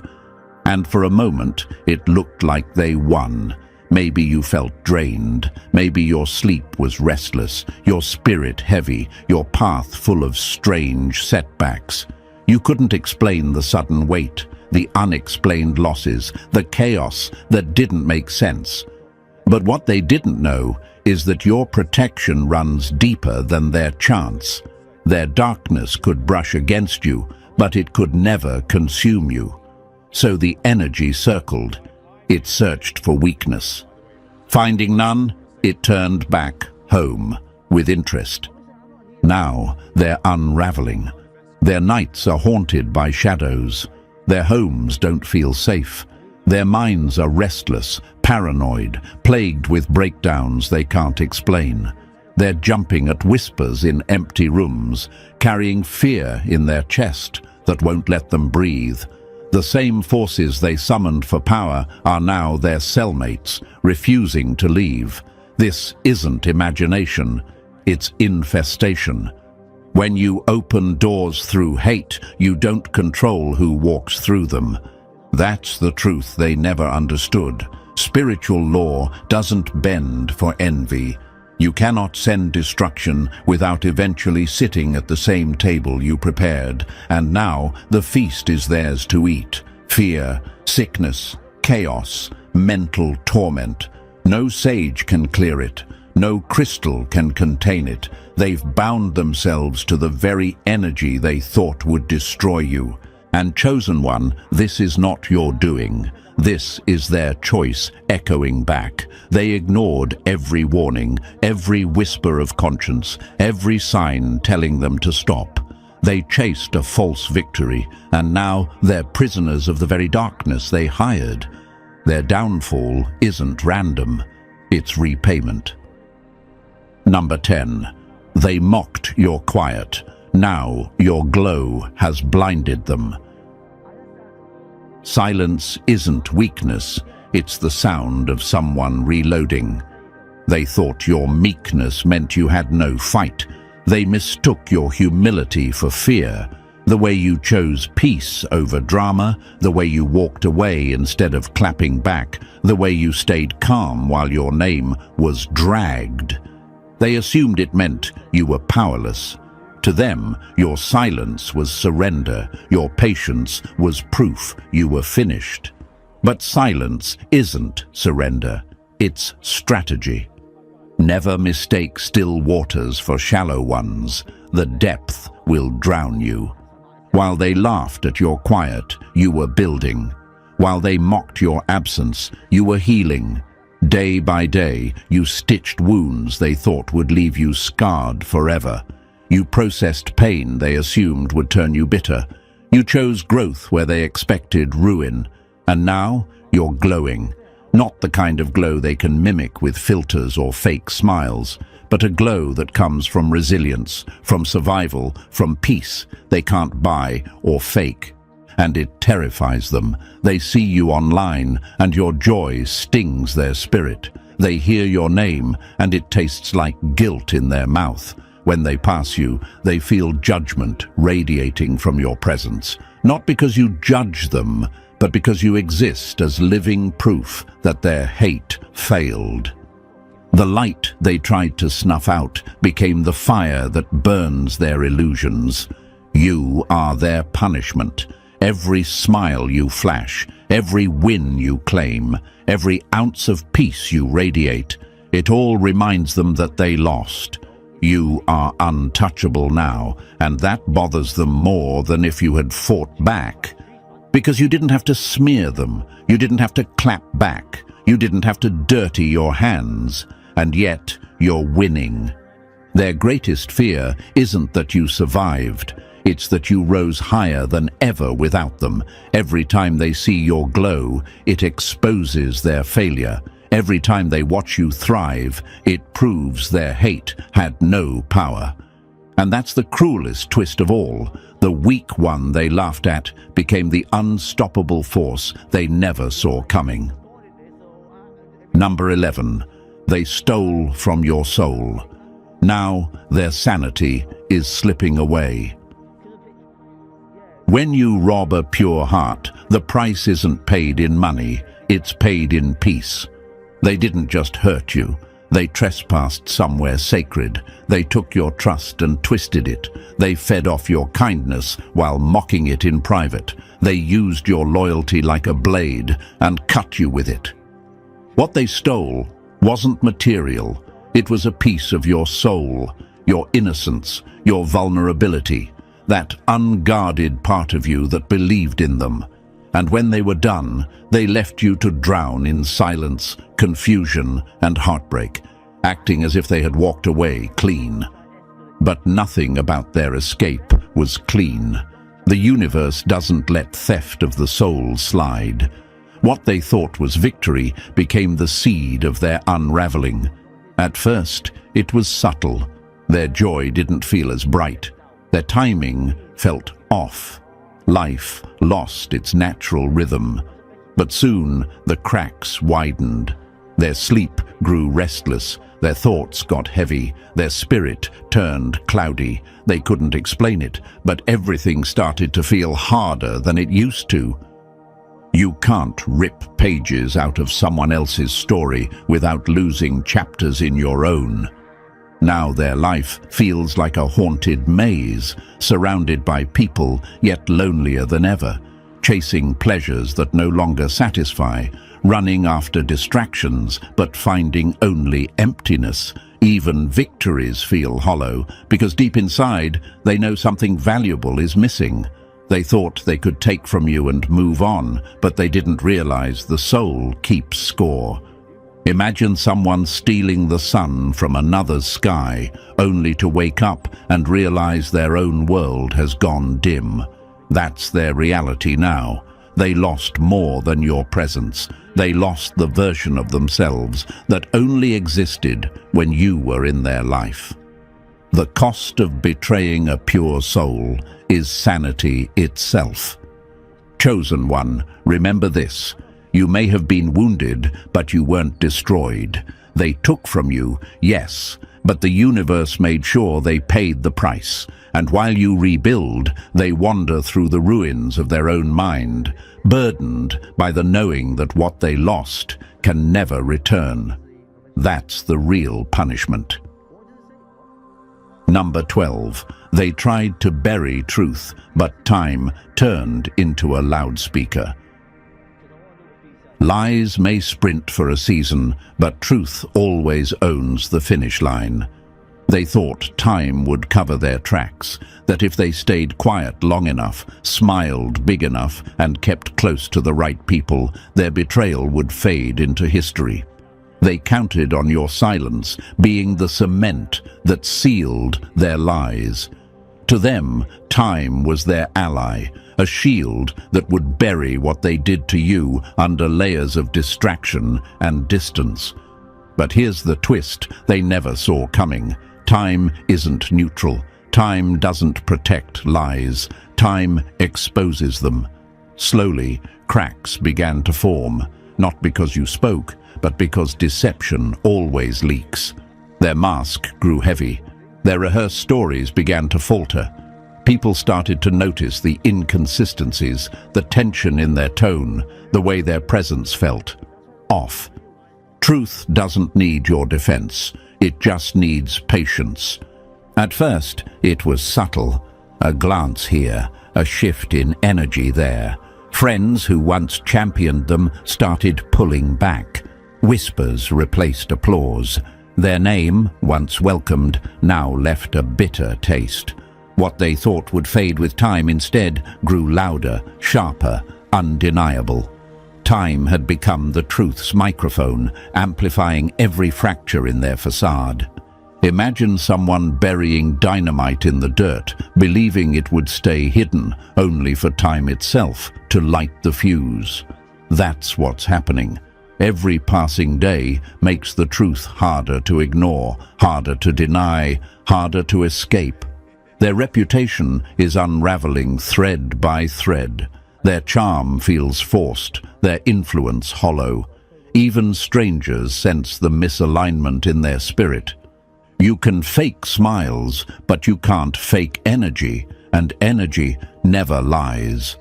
And for a moment, it looked like they won. Maybe you felt drained. Maybe your sleep was restless, your spirit heavy, your path full of strange setbacks. You couldn't explain the sudden weight, the unexplained losses, the chaos that didn't make sense. But what they didn't know is that your protection runs deeper than their chance. Their darkness could brush against you, but it could never consume you. So the energy circled. It searched for weakness. Finding none, it turned back home with interest. Now they're unraveling. Their nights are haunted by shadows. Their homes don't feel safe. Their minds are restless, paranoid, plagued with breakdowns they can't explain. They're jumping at whispers in empty rooms, carrying fear in their chest that won't let them breathe. The same forces they summoned for power are now their cellmates, refusing to leave. This isn't imagination, it's infestation. When you open doors through hate, you don't control who walks through them. That's the truth they never understood. Spiritual law doesn't bend for envy. You cannot send destruction without eventually sitting at the same table you prepared, and now the feast is theirs to eat. Fear, sickness, chaos, mental torment. No sage can clear it. No crystal can contain it. They've bound themselves to the very energy they thought would destroy you. And chosen one, this is not your doing. This is their choice echoing back. They ignored every warning, every whisper of conscience, every sign telling them to stop. They chased a false victory, and now they're prisoners of the very darkness they hired. Their downfall isn't random, it's repayment. Number 10. They mocked your quiet. Now your glow has blinded them. Silence isn't weakness, it's the sound of someone reloading. They thought your meekness meant you had no fight. They mistook your humility for fear. The way you chose peace over drama, the way you walked away instead of clapping back, the way you stayed calm while your name was dragged. They assumed it meant you were powerless. To them, your silence was surrender, your patience was proof you were finished. But silence isn't surrender, it's strategy. Never mistake still waters for shallow ones. The depth will drown you. While they laughed at your quiet, you were building. While they mocked your absence, you were healing. Day by day, you stitched wounds they thought would leave you scarred forever. You processed pain they assumed would turn you bitter. You chose growth where they expected ruin. And now, you're glowing. Not the kind of glow they can mimic with filters or fake smiles, but a glow that comes from resilience, from survival, from peace they can't buy or fake. And it terrifies them. They see you online, and your joy stings their spirit. They hear your name, and it tastes like guilt in their mouth. When they pass you, they feel judgment radiating from your presence. Not because you judge them, but because you exist as living proof that their hate failed. The light they tried to snuff out became the fire that burns their illusions. You are their punishment. Every smile you flash, every win you claim, every ounce of peace you radiate, it all reminds them that they lost. You are untouchable now, and that bothers them more than if you had fought back. Because you didn't have to smear them, you didn't have to clap back, you didn't have to dirty your hands, and yet you're winning. Their greatest fear isn't that you survived, it's that you rose higher than ever without them. Every time they see your glow, it exposes their failure. Every time they watch you thrive, it proves their hate had no power. And that's the cruelest twist of all. The weak one they laughed at became the unstoppable force they never saw coming. Number 11. They stole from your soul. Now their sanity is slipping away. When you rob a pure heart, the price isn't paid in money, it's paid in peace. They didn't just hurt you. They trespassed somewhere sacred. They took your trust and twisted it. They fed off your kindness while mocking it in private. They used your loyalty like a blade and cut you with it. What they stole wasn't material. It was a piece of your soul, your innocence, your vulnerability, that unguarded part of you that believed in them. And when they were done, they left you to drown in silence, confusion, and heartbreak, acting as if they had walked away clean. But nothing about their escape was clean. The universe doesn't let theft of the soul slide. What they thought was victory became the seed of their unraveling. At first, it was subtle. Their joy didn't feel as bright. Their timing felt off. Life lost its natural rhythm. But soon the cracks widened. Their sleep grew restless. Their thoughts got heavy. Their spirit turned cloudy. They couldn't explain it, but everything started to feel harder than it used to. You can't rip pages out of someone else's story without losing chapters in your own. Now their life feels like a haunted maze, surrounded by people, yet lonelier than ever, chasing pleasures that no longer satisfy, running after distractions, but finding only emptiness. Even victories feel hollow, because deep inside, they know something valuable is missing. They thought they could take from you and move on, but they didn't realize the soul keeps score. Imagine someone stealing the sun from another's sky, only to wake up and realize their own world has gone dim. That's their reality now. They lost more than your presence. They lost the version of themselves that only existed when you were in their life. The cost of betraying a pure soul is sanity itself. Chosen one, remember this. You may have been wounded, but you weren't destroyed. They took from you, yes, but the universe made sure they paid the price. And while you rebuild, they wander through the ruins of their own mind, burdened by the knowing that what they lost can never return. That's the real punishment. Number 12. They tried to bury truth, but time turned into a loudspeaker. Lies may sprint for a season, but truth always owns the finish line. They thought time would cover their tracks, that if they stayed quiet long enough, smiled big enough, and kept close to the right people, their betrayal would fade into history. They counted on your silence being the cement that sealed their lies. To them, time was their ally, a shield that would bury what they did to you under layers of distraction and distance. But here's the twist they never saw coming. Time isn't neutral. Time doesn't protect lies. Time exposes them. Slowly, cracks began to form, not because you spoke, but because deception always leaks. Their mask grew heavy. Their rehearsed stories began to falter. People started to notice the inconsistencies, the tension in their tone, the way their presence felt off. Truth doesn't need your defense. It just needs patience. At first, it was subtle. A glance here, a shift in energy there. Friends who once championed them started pulling back. Whispers replaced applause. Their name, once welcomed, now left a bitter taste. What they thought would fade with time instead grew louder, sharper, undeniable. Time had become the truth's microphone, amplifying every fracture in their facade. Imagine someone burying dynamite in the dirt, believing it would stay hidden, only for time itself to light the fuse. That's what's happening. Every passing day makes the truth harder to ignore, harder to deny, harder to escape. Their reputation is unraveling thread by thread. Their charm feels forced, their influence hollow. Even strangers sense the misalignment in their spirit. You can fake smiles, but you can't fake energy, and energy never lies.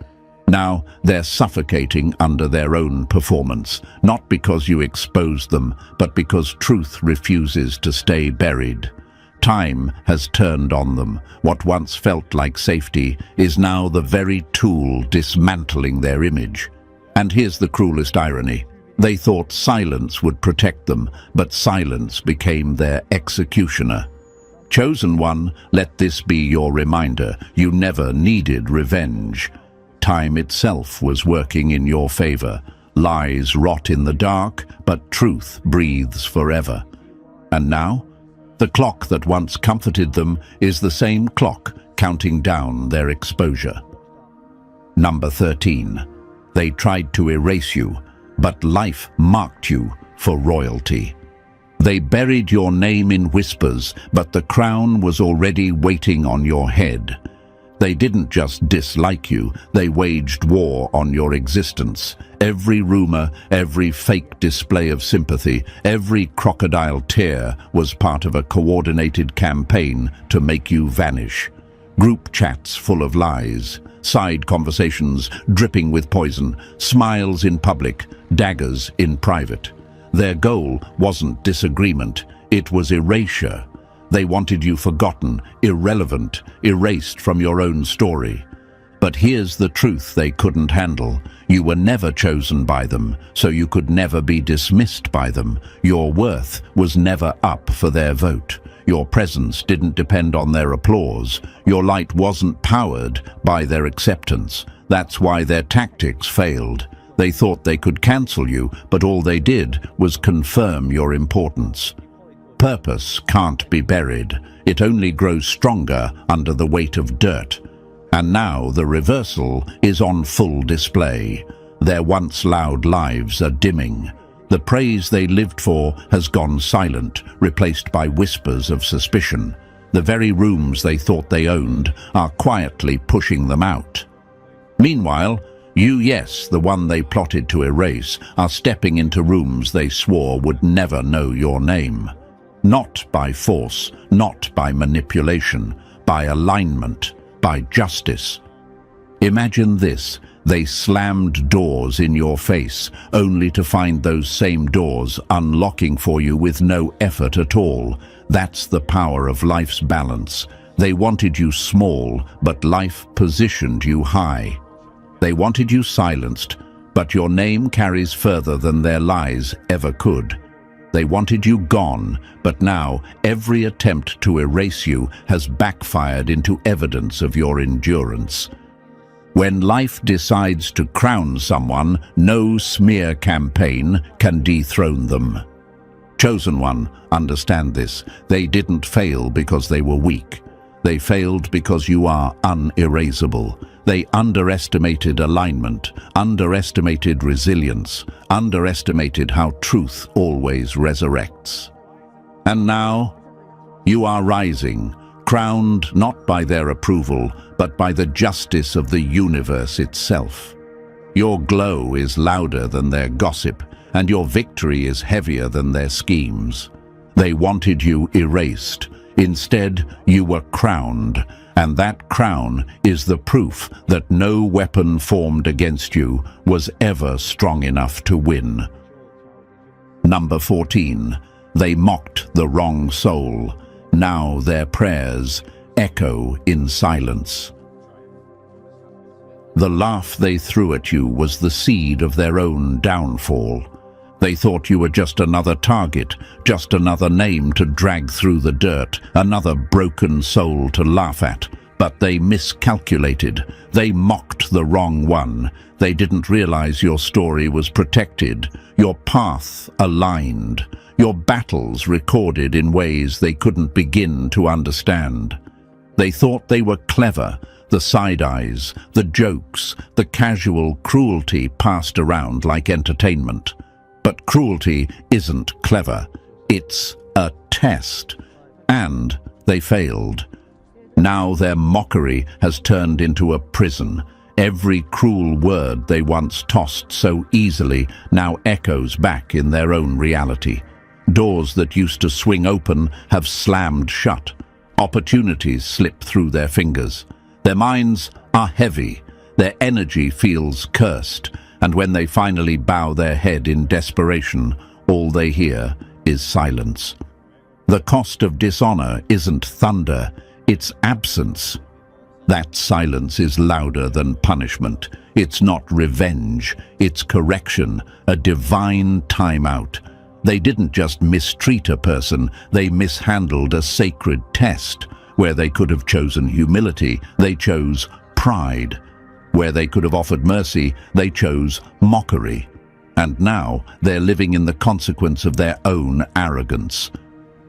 Now they're suffocating under their own performance, not because you exposed them, but because truth refuses to stay buried. Time has turned on them. What once felt like safety is now the very tool dismantling their image. And here's the cruelest irony. They thought silence would protect them, but silence became their executioner. Chosen one, let this be your reminder. You never needed revenge. Time itself was working in your favor. Lies rot in the dark, but truth breathes forever. And now, the clock that once comforted them is the same clock counting down their exposure. Number 13. They tried to erase you, but life marked you for royalty. They buried your name in whispers, but the crown was already waiting on your head. They didn't just dislike you, they waged war on your existence. Every rumor, every fake display of sympathy, every crocodile tear was part of a coordinated campaign to make you vanish. Group chats full of lies, side conversations dripping with poison, smiles in public, daggers in private. Their goal wasn't disagreement, it was erasure. They wanted you forgotten, irrelevant, erased from your own story. But here's the truth they couldn't handle. You were never chosen by them, so you could never be dismissed by them. Your worth was never up for their vote. Your presence didn't depend on their applause. Your light wasn't powered by their acceptance. That's why their tactics failed. They thought they could cancel you, but all they did was confirm your importance. Purpose can't be buried. It only grows stronger under the weight of dirt. And now the reversal is on full display. Their once loud lives are dimming. The praise they lived for has gone silent, replaced by whispers of suspicion. The very rooms they thought they owned are quietly pushing them out. Meanwhile, you, yes, the one they plotted to erase, are stepping into rooms they swore would never know your name. Not by force, not by manipulation, by alignment, by justice. Imagine this. They slammed doors in your face, only to find those same doors unlocking for you with no effort at all. That's the power of life's balance. They wanted you small, but life positioned you high. They wanted you silenced, but your name carries further than their lies ever could. They wanted you gone, but now every attempt to erase you has backfired into evidence of your endurance. When life decides to crown someone, no smear campaign can dethrone them. Chosen one, understand this. They didn't fail because they were weak. They failed because you are unerasable. They underestimated alignment, underestimated resilience, underestimated how truth always resurrects. And now, you are rising, crowned not by their approval, but by the justice of the universe itself. Your glow is louder than their gossip, and your victory is heavier than their schemes. They wanted you erased. Instead, you were crowned, and that crown is the proof that no weapon formed against you was ever strong enough to win. Number 14. They mocked the wrong soul. Now their prayers echo in silence. The laugh they threw at you was the seed of their own downfall. They thought you were just another target, just another name to drag through the dirt, another broken soul to laugh at. But they miscalculated. They mocked the wrong one. They didn't realize your story was protected, your path aligned, your battles recorded in ways they couldn't begin to understand. They thought they were clever, the side eyes, the jokes, the casual cruelty passed around like entertainment. But cruelty isn't clever. It's a test. And they failed. Now their mockery has turned into a prison. Every cruel word they once tossed so easily now echoes back in their own reality. Doors that used to swing open have slammed shut. Opportunities slip through their fingers. Their minds are heavy. Their energy feels cursed. And when they finally bow their head in desperation, all they hear is silence. The cost of dishonor isn't thunder, it's absence. That silence is louder than punishment. It's not revenge, it's correction, a divine timeout. They didn't just mistreat a person, they mishandled a sacred test. Where they could have chosen humility, they chose pride. Where they could have offered mercy, they chose mockery. And now they're living in the consequence of their own arrogance.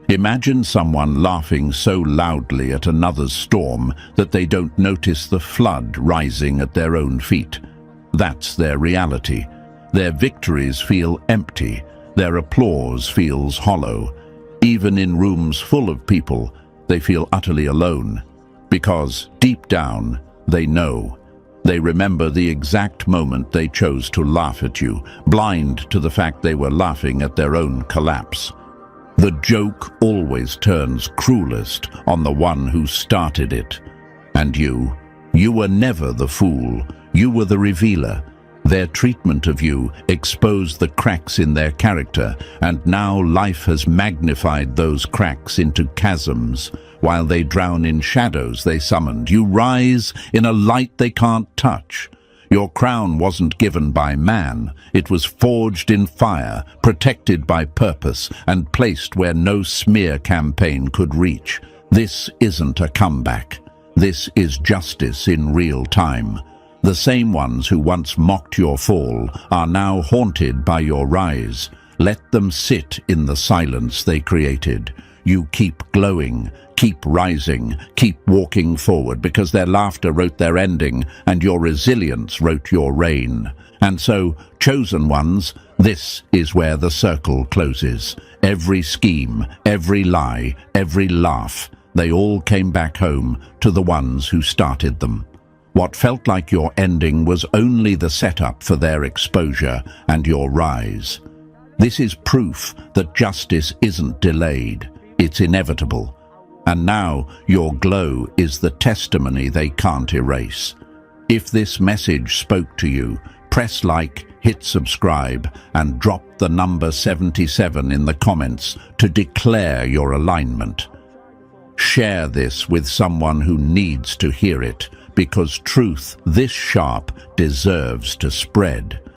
Imagine someone laughing so loudly at another's storm that they don't notice the flood rising at their own feet. That's their reality. Their victories feel empty. Their applause feels hollow. Even in rooms full of people, they feel utterly alone. Because deep down, they know. They remember the exact moment they chose to laugh at you, blind to the fact they were laughing at their own collapse. The joke always turns cruelest on the one who started it. And you were never the fool. You were the revealer. Their treatment of you exposed the cracks in their character, and now life has magnified those cracks into chasms. While they drown in shadows they summoned, you rise in a light they can't touch. Your crown wasn't given by man, it was forged in fire, protected by purpose, and placed where no smear campaign could reach. This isn't a comeback. This is justice in real time. The same ones who once mocked your fall are now haunted by your rise. Let them sit in the silence they created. You keep glowing, keep rising, keep walking forward, because their laughter wrote their ending and your resilience wrote your reign. And so, chosen ones, this is where the circle closes. Every scheme, every lie, every laugh, they all came back home to the ones who started them. What felt like your ending was only the setup for their exposure and your rise. This is proof that justice isn't delayed, it's inevitable. And now your glow is the testimony they can't erase. If this message spoke to you, press like, hit subscribe, and drop the number 77 in the comments to declare your alignment. Share this with someone who needs to hear it, because truth this sharp deserves to spread.